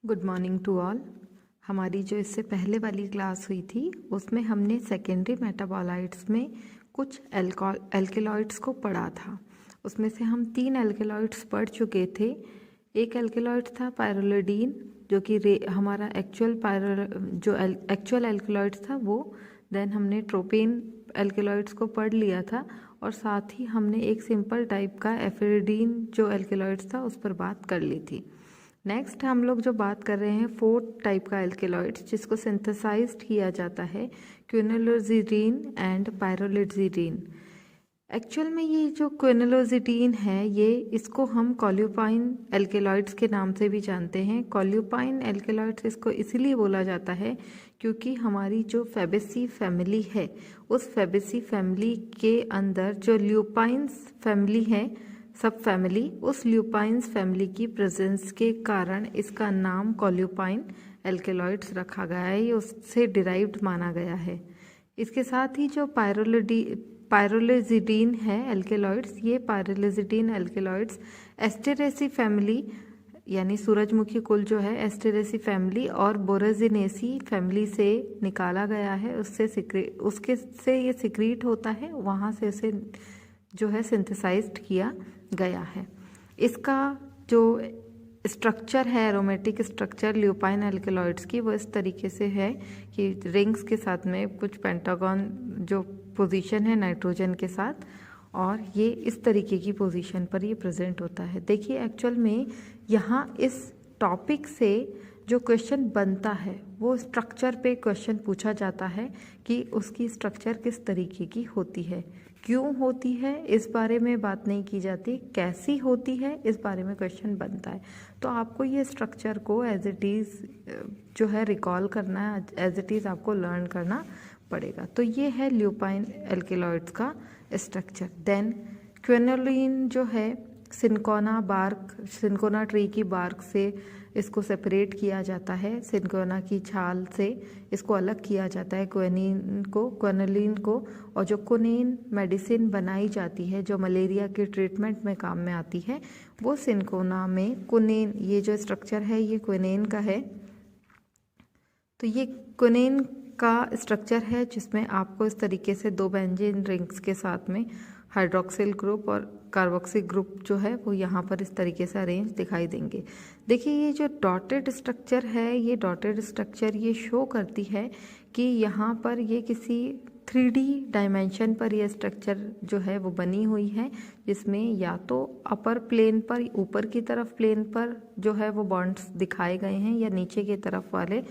Good morning to all. हमारी जो इससे पहले वाली क्लास हुई थी उसमें हमने सेकेंडरी मेटाबोलाइट्स में कुछ एल्केलॉइड्स को पढ़ा था। उसमें से हम 3 एल्केलॉइड्स पढ़ चुके थे। एक एल्केलॉइड था पायरोलिडीन, जो कि हमारा एक्चुअल एल्केलॉइड था वो। देन हमने ट्रोपेन एल्केलॉइड्स को पढ़ लिया था और साथ ही हमने एक सिंपल टाइप का एफिरिडीन जो एल्केलॉइड्स था उस पर बात कर ली थी। नेक्स्ट हम लोग जो बात कर रहे हैं फोर्थ टाइप का एल्केलॉइड्स जिसको सिंथेसाइज्ड किया जाता है, क्विनोलोजिडीन एंड पायरोलिडीन। एक्चुअल में ये जो क्विनोलोजिडीन है ये इसको हम कॉल्यूपाइन एल्केलॉइड्स के नाम से भी जानते हैं। कॉल्यूपाइन एल्केलॉइड्स इसको इसीलिए बोला जाता है क्योंकि हमारी जो फैबेसी फैमिली है उस फैबेसी फैमिली के अंदर जो ल्यूपाइन्स फैमिली है सब फैमिली, उस ल्यूपाइन्स फैमिली की प्रेजेंस के कारण इसका नाम कॉल्यूपाइन एल्केलॉइड्स रखा गया है। ये उससे डिराइव्ड माना गया है। इसके साथ ही जो पायरोलिजिडीन है एल्केलॉइड्स, ये पायरोलिजिडीन एल्केलॉइड्स एस्टेरेसी फैमिली यानी सूरजमुखी कुल जो है एस्टेरेसी फैमिली और बोराजिनेसी फैमिली से निकाला गया है। उसके से ये सिक्रीट होता है, वहाँ से उसे जो है सिंथेसाइज्ड किया गया है। इसका जो स्ट्रक्चर है, एरोमेटिक स्ट्रक्चर ल्यूपाइन एल्केलॉइड्स की, वो इस तरीके से है कि रिंग्स के साथ में कुछ पेंटागन जो पोजीशन है नाइट्रोजन के साथ, और ये इस तरीके की पोजीशन पर ये प्रेजेंट होता है। देखिए एक्चुअल में यहाँ इस टॉपिक से जो क्वेश्चन बनता है वो स्ट्रक्चर पे क्वेश्चन पूछा जाता है कि उसकी स्ट्रक्चर किस तरीके की होती है, क्यों होती है इस बारे में बात नहीं की जाती, कैसी होती है इस बारे में क्वेश्चन बनता है। तो आपको ये स्ट्रक्चर को एज इट इज़ जो है रिकॉल करना है, एज इट इज़ आपको लर्न करना पड़ेगा। तो ये है ल्यूपाइन एल्केलॉइड्स का स्ट्रक्चर। देन क्विनोलिन जो है सिनकोना ट्री की बार्क से इसको सेपरेट किया जाता है, सिनकोना की छाल से इसको अलग किया जाता है क्विनोलिन को। और जो क्विनीन मेडिसिन बनाई जाती है जो मलेरिया के ट्रीटमेंट में काम में आती है, वो सिनकोना में क्विनीन, ये जो स्ट्रक्चर है ये क्विनीन का है। तो ये क्विनीन का स्ट्रक्चर है जिसमें आपको इस तरीके से 2 बेंजीन रिंग्स के साथ में हाइड्रोक्सिल ग्रुप और कार्बोक्सिल ग्रुप जो है वो यहाँ पर इस तरीके से अरेंज दिखाई देंगे। देखिए ये जो डॉटेड स्ट्रक्चर है, ये डॉटेड स्ट्रक्चर ये शो करती है कि यहाँ पर ये किसी 3D डायमेंशन पर ये स्ट्रक्चर जो है वो बनी हुई है, जिसमें या तो अपर प्लेन पर, ऊपर की तरफ प्लेन पर जो है वो बॉन्ड्स दिखाए गए हैं, या नीचे की तरफ वाले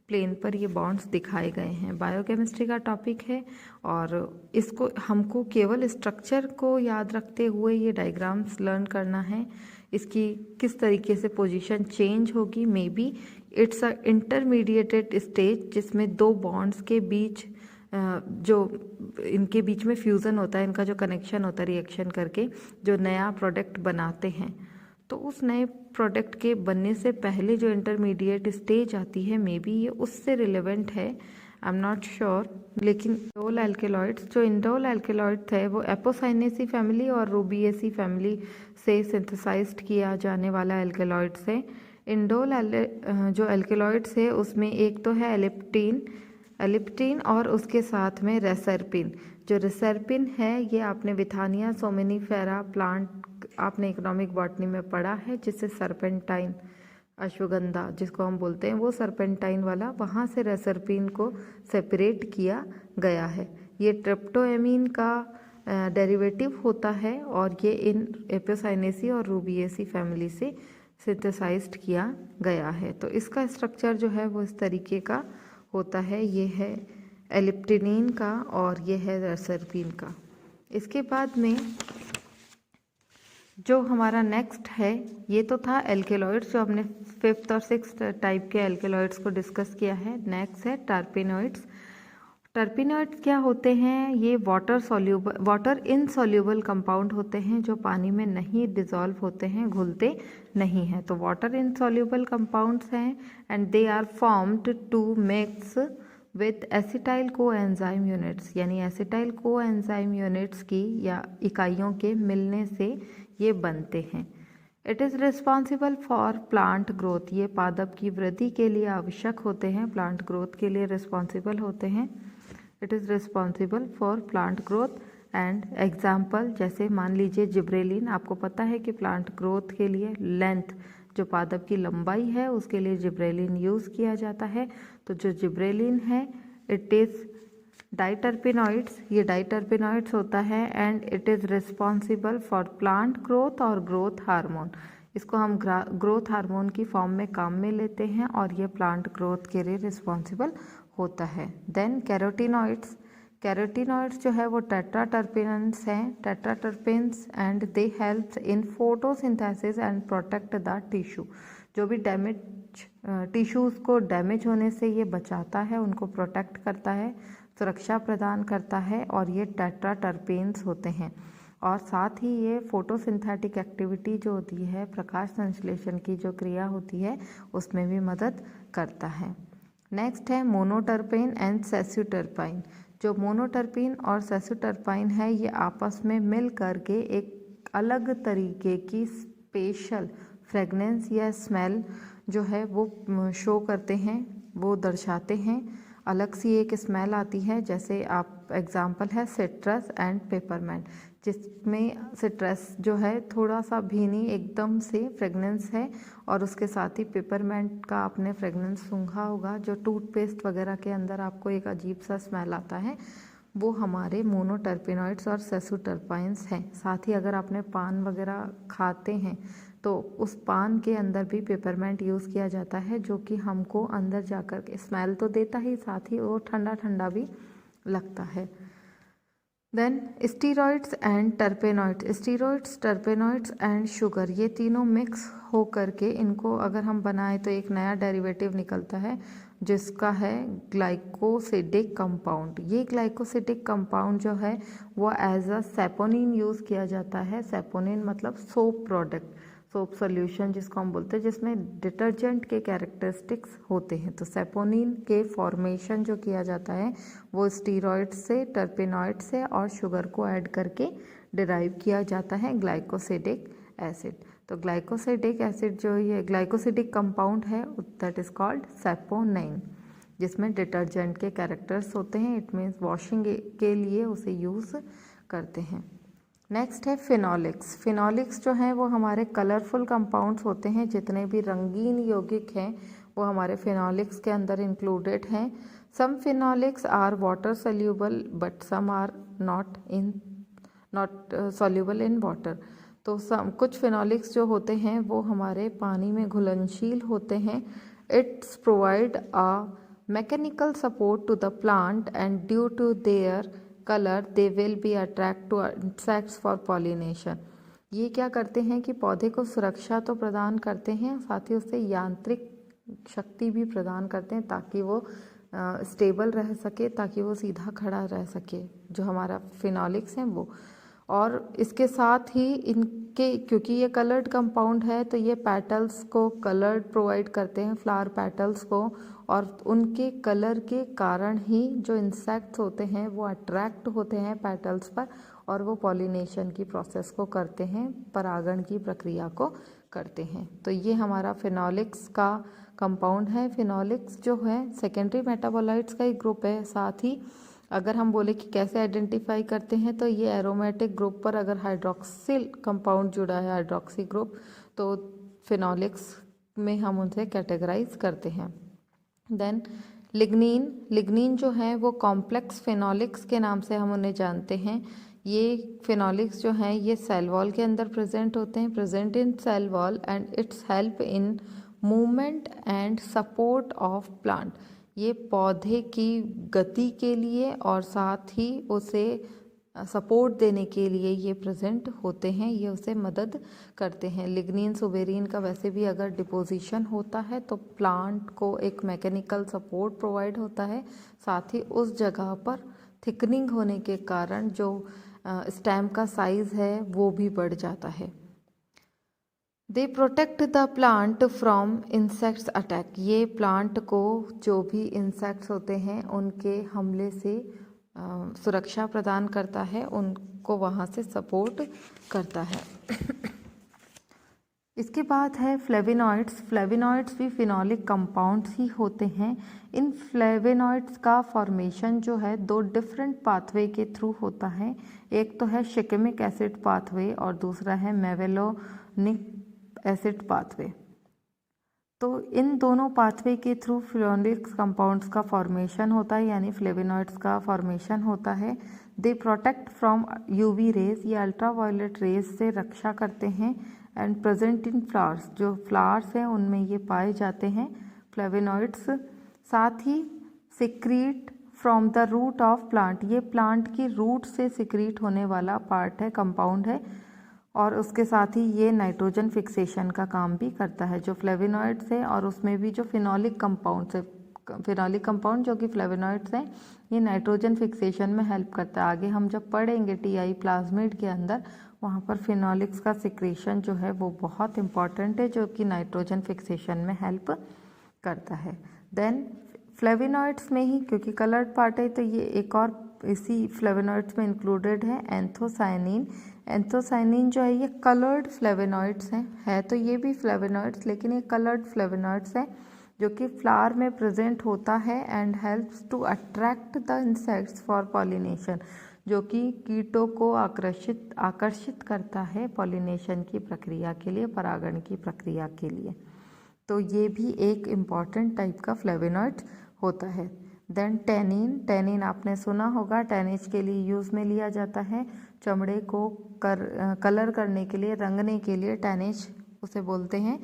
प्लेन पर ये बॉन्ड्स दिखाए गए हैं। बायोकेमिस्ट्री का टॉपिक है और इसको हमको केवल स्ट्रक्चर को याद रखते हुए ये डायग्राम्स लर्न करना है। इसकी किस तरीके से पोजीशन चेंज होगी, may be it's a intermediated stage जिसमें 2 बॉन्ड्स के बीच जो इनके बीच में फ्यूज़न होता है, इनका जो कनेक्शन होता है रिएक्शन करके जो नया प्रोडक्ट बनाते हैं, तो उस नए प्रोडक्ट के बनने से पहले जो इंटरमीडिएट स्टेज आती है, मे बी ये उससे रिलेवेंट है, आई एम नॉट श्योर। लेकिन इंडोल एल्केलॉइड्स, जो इंडोल एल्केलॉइड्स है वो एपोसाइनेसी फैमिली और रूबिएसी फैमिली से सिंथेसाइज्ड किया जाने वाला एल्केलॉइड्स है। इंडोल जो एल्केलॉइड्स है उसमें एक तो है एलिप्टीन और उसके साथ में रेसरपिन। जो रेसरपिन है ये आपने विथानिया सोमेनीफेरा प्लांट आपने इकोनॉमिक बॉटनी में पढ़ा है, जिससे सरपेंटाइन अश्वगंधा जिसको हम बोलते हैं वो सरपेंटाइन वाला, वहाँ से रेसरपिन को सेपरेट किया गया है। ये ट्रिप्टोएमीन का डेरिवेटिव होता है और ये इन एपोसाइनेसी और रूबिएसी फैमिली से सिंथेसाइज्ड किया गया है। तो इसका स्ट्रक्चर जो है वो इस तरीके का होता है। ये है एलिप्टिनिन का और ये है रेसरपिन का। इसके बाद में जो हमारा नेक्स्ट है, ये तो था एल्केलॉइड्स जो हमने 5th और 6th टाइप के एल्केलॉइड्स को डिस्कस किया है। नेक्स्ट है टर्पेनॉइड्स। टर्पेनॉइड्स क्या होते हैं? ये वाटर इनसॉल्यूबल कंपाउंड होते हैं जो पानी में नहीं डिसॉल्व होते हैं, घुलते नहीं हैं। तो वाटर इनसॉल्यूबल कंपाउंड्स हैं and they are formed to mix with acetyl coenzyme units, यानी एसिटाइल कोएंजाइम यूनिट्स की या इकाइयों के मिलने से ये बनते हैं। It is responsible for plant growth, ये पादप की वृद्धि के लिए आवश्यक होते हैं, प्लांट ग्रोथ के लिए रिस्पॉन्सिबल होते हैं। It is responsible for plant growth and example, जैसे मान लीजिए जिब्रेलिन, आपको पता है कि प्लांट ग्रोथ के लिए लेंथ, जो पादप की लंबाई है उसके लिए जिब्रेलिन यूज़ किया जाता है। तो जो जिब्रेलिन है इट इज़ डाइटरपिनॉइड्स, ये डाइटरपिनॉइड्स होता है and it is responsible for plant growth और ग्रोथ हार्मोन। इसको हम ग्रोथ हार्मोन की फॉर्म में काम में लेते हैं और ये प्लांट ग्रोथ के लिए रिस्पॉन्सिबल होता है। देन कैरोटीनॉइड्स, कैरोटीनॉइड्स जो है वो टेट्राटर्पेन्स हैं, tetraterpenes and they helps in photosynthesis and protect the tissue. जो भी डैमेज टिश्यूज़ को डैमेज होने से ये बचाता है, उनको प्रोटेक्ट करता है, सुरक्षा प्रदान करता है और ये टेट्राटर्पेन्स होते हैं। और साथ ही ये फोटोसिंथेटिक एक्टिविटी जो होती है, प्रकाश संश्लेषण की जो क्रिया होती है उसमें भी मदद करता है। नेक्स्ट है मोनोटर्पेन एंड सेस्यूटर्पाइन। जो मोनोटर्पिन और सेस्यूटर्पाइन है ये आपस में मिल करके एक अलग तरीके की स्पेशल फ्रेगनेंस या स्मेल जो है वो शो करते हैं, वो दर्शाते हैं। अलग सी एक स्मेल आती है, जैसे आप एग्जांपल है सिट्रस एंड पेपरमेंट, जिसमें सिट्रस जो है थोड़ा सा भीनी एकदम से फ्रेगनेंस है और उसके साथ ही पेपरमेंट का आपने फ्रेगनेंस सूंघा होगा, जो टूथपेस्ट वगैरह के अंदर आपको एक अजीब सा स्मेल आता है, वो हमारे मोनोटर्पिनॉइड्स और सेस्यूटर्पाइन्स हैं। साथ ही अगर आपने पान वगैरह खाते हैं तो उस पान के अंदर भी पेपरमेंट यूज़ किया जाता है, जो कि हमको अंदर जाकर के स्मेल तो देता ही, साथ ही वो ठंडा ठंडा भी लगता है। Then steroids and terpenoids, steroids, terpenoids and sugar, ये तीनों मिक्स हो करके इनको अगर हम बनाएं तो एक नया डेरिवेटिव निकलता है जिसका है ग्लाइकोसिडिक कंपाउंड। ये ग्लाइकोसिडिक कंपाउंड जो है वो एज अ सेपोनिन यूज़ किया जाता है। सेपोनिन मतलब सोप प्रोडक्ट, सोप सोल्यूशन जिसको हम बोलते हैं, जिसमें डिटर्जेंट के कैरेक्टरिस्टिक्स होते हैं। तो सेपोनिन के फॉर्मेशन जो किया जाता है वो स्टीरॉइड से, टर्पेनॉइड से और शुगर को ऐड करके डिराइव किया जाता है ग्लाइकोसिडिक एसिड। तो ग्लाइकोसिडिक एसिड जो ये ग्लाइकोसिडिक कंपाउंड है दैट इज़ कॉल्ड सेपोनिन, जिसमें डिटर्जेंट के कैरेक्टर्स होते हैं। इट मीन्स वॉशिंग के लिए उसे यूज़ करते हैं। नेक्स्ट है फिनॉलिक्स। फिनॉलिक्स जो हैं वो हमारे कलरफुल कंपाउंड्स होते हैं, जितने भी रंगीन यौगिक हैं वो हमारे फिनॉलिक्स के अंदर इंक्लूडेड हैं। Some phenolics are water soluble but some are not soluble in water. तो कुछ फिनॉलिक्स जो होते हैं वो हमारे पानी में घुलनशील होते हैं। Its provide a mechanical support to the plant and due to their colour they will be attract to insects for pollination. ये क्या करते हैं कि पौधे को सुरक्षा तो प्रदान करते हैं, साथ ही उससे यांत्रिक शक्ति भी प्रदान करते हैं ताकि वो स्टेबल रह सके, ताकि वो सीधा खड़ा रह सके, जो हमारा फिनॉलिक्स हैं वो। और इसके साथ ही इनके, क्योंकि ये कलर्ड कंपाउंड है तो ये पेटल्स को कलर्ड प्रोवाइड करते हैं, फ्लावर पेटल्स को, और उनके कलर के कारण ही जो इंसेक्ट्स होते हैं वो अट्रैक्ट होते हैं पेटल्स पर और वो पॉलिनेशन की प्रोसेस को करते हैं, परागण की प्रक्रिया को करते हैं। तो ये हमारा फिनॉलिक्स का कंपाउंड है। फिनॉलिक्स जो है सेकेंडरी मेटाबोलाइट्स का ही ग्रुप है। साथ ही अगर हम बोले कि कैसे आइडेंटिफाई करते हैं तो ये एरोमेटिक ग्रुप पर अगर हाइड्रोक्सिल कंपाउंड जुड़ा है, हाइड्रोक्सी ग्रुप, तो फिनॉलिक्स में हम उनसे कैटेगराइज करते हैं। देन लिग्नीन, लिग्नीन जो है वो कॉम्प्लेक्स फिनॉलिक्स के नाम से हम उन्हें जानते हैं। ये फिनॉलिक्स जो हैं ये सेल वॉल के अंदर प्रेजेंट होते हैं, present in cell wall and its help in movement and support of plant. ये पौधे की गति के लिए और साथ ही उसे सपोर्ट देने के लिए ये प्रेजेंट होते हैं, ये उसे मदद करते हैं। लिग्निन सुबेरिन का वैसे भी अगर डिपोजिशन होता है तो प्लांट को एक मैकेनिकल सपोर्ट प्रोवाइड होता है, साथ ही उस जगह पर थिकनिंग होने के कारण जो स्टेम का साइज़ है वो भी बढ़ जाता है। They protect the plant from insects attack. ये प्लांट को जो भी इंसेक्ट्स होते हैं उनके हमले से सुरक्षा प्रदान करता है, उनको वहाँ से सपोर्ट करता है। इसके बाद है फ्लेविनॉइड्स। फ्लेविनॉइड्स भी फिनोलिक कंपाउंड्स ही होते हैं। इन फ्लेविनॉइड्स का फॉर्मेशन जो है दो डिफरेंट पाथवे के थ्रू होता है। एक तो है शिकेमिक एसिड पाथवे और दूसरा है मेवेलोनिक एसिड पाथवे। तो इन दोनों पाथवे के थ्रू फिनोलिक कंपाउंड्स का फॉर्मेशन होता है, यानी फ्लेविनॉइड्स का फॉर्मेशन होता है। They protect from UV rays या अल्ट्रावायलेट रेज से रक्षा करते हैं एंड प्रेजेंट इन फ्लावर्स। जो फ्लावर्स हैं उनमें ये पाए जाते हैं फ्लेविनॉइड्स। साथ ही secrete from the root of plant, ये प्लांट की रूट से सिक्रीट होने वाला पार्ट है, कंपाउंड है। और उसके साथ ही ये नाइट्रोजन फिक्सेशन का काम भी करता है। जो फ्लेविनॉइड्स है और उसमें भी जो फिनोलिक कंपाउंड्स है, फिनोलिक कंपाउंड जो कि फ्लेविनॉइड्स हैं, ये नाइट्रोजन फिक्सेशन में हेल्प करता है। आगे हम जब पढ़ेंगे टीआई प्लाज्मिड के अंदर, वहाँ पर फिनोलिक्स का सिक्रेशन जो है वो बहुत इंपॉर्टेंट है, जो कि नाइट्रोजन फिक्सेशन में हेल्प करता है। देन फ्लेविनॉइड्स में ही, क्योंकि कलर्ड पार्ट है, तो ये एक और इसी फ्लेविनॉइड्स में इंक्लूडेड है एंथोसायनिन। एंथोसायनिन जो है ये कलर्ड फ्लेविनॉइड्स हैं, है तो ये भी फ्लेविनॉइड्स, लेकिन ये कलर्ड फ्लेविनॉइड्स हैं जो कि फ्लावर में प्रेजेंट होता है and helps to attract the insects for pollination, जो कि कीटों को आकर्षित करता है पॉलिनेशन की प्रक्रिया के लिए, परागण की प्रक्रिया के लिए। तो ये भी एक इम्पॉर्टेंट टाइप का फ्लेविनॉइड होता है। देन टैनिन, टैनिन आपने सुना होगा, टैनिज के लिए यूज़ में लिया जाता है। चमड़े को कलर करने के लिए, रंगने के लिए टैनिज उसे बोलते हैं,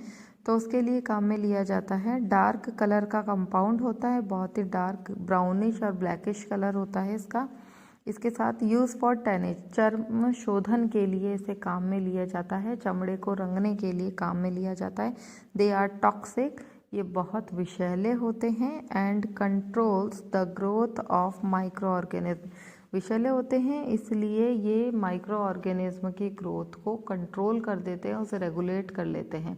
तो उसके लिए काम में लिया जाता है। डार्क कलर का कंपाउंड होता है, बहुत ही डार्क ब्राउनिश और ब्लैकिश कलर होता है इसका। इसके साथ यूज़ फॉर टैनिज, चर्म शोधन के लिए इसे काम में लिया जाता है, चमड़े को रंगने के लिए काम में लिया जाता है। दे आर टॉक्सिक, ये बहुत विषैले होते हैं। And controls the growth of micro organism, विषैले होते हैं इसलिए ये माइक्रो ऑर्गेनिज्म की ग्रोथ को कंट्रोल कर देते हैं, उसे रेगुलेट कर लेते हैं।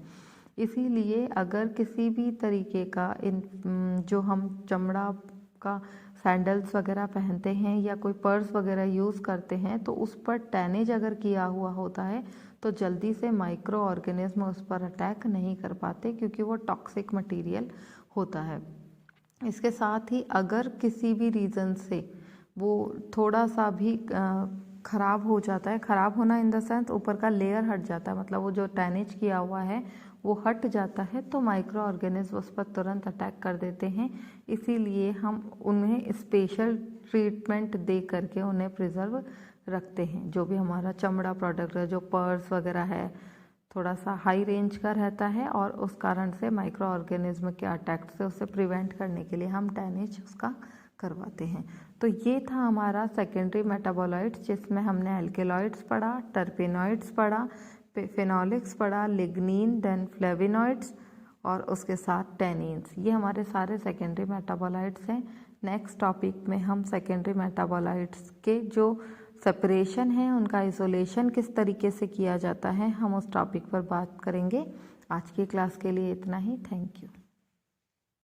इसीलिए अगर किसी भी तरीके का जो हम चमड़ा का सैंडल्स वगैरह पहनते हैं या कोई पर्स वगैरह यूज़ करते हैं, तो उस पर टैनेज अगर किया हुआ होता है तो जल्दी से माइक्रो ऑर्गेनिज्म उस पर अटैक नहीं कर पाते, क्योंकि वो टॉक्सिक मटेरियल होता है। इसके साथ ही अगर किसी भी रीज़न से वो थोड़ा सा भी ख़राब हो जाता है, ख़राब होना इन द सेंस ऊपर का लेयर हट जाता है, मतलब वो जो टैनेज किया हुआ है वो हट जाता है, तो माइक्रो ऑर्गेनिज्म उस पर तुरंत अटैक कर देते हैं। इसीलिए हम उन्हें स्पेशल ट्रीटमेंट दे करके उन्हें प्रिजर्व रखते हैं। जो भी हमारा चमड़ा प्रोडक्ट है, जो पर्स वगैरह है, थोड़ा सा हाई रेंज का रहता है और उस कारण से माइक्रो ऑर्गेनिज्म के अटैक से उसे प्रिवेंट करने के लिए हम टैनेज उसका करवाते हैं। तो ये था हमारा सेकेंडरी मेटाबोलाइट्स, जिसमें हमने एल्केलॉइड्स पढ़ा, टर्पेनॉइड्स पढ़ा, फिनोलिक्स पढ़ा, लिग्निन, देन फ्लेविनॉइड्स और उसके साथ टैनिन्स। ये हमारे सारे सेकेंडरी मेटाबोलाइट्स हैं। नेक्स्ट टॉपिक में हम सेकेंडरी मेटाबोलाइट्स के जो सेपरेशन है, उनका आइसोलेशन किस तरीके से किया जाता है, हम उस टॉपिक पर बात करेंगे। आज की क्लास के लिए इतना ही। Thank you.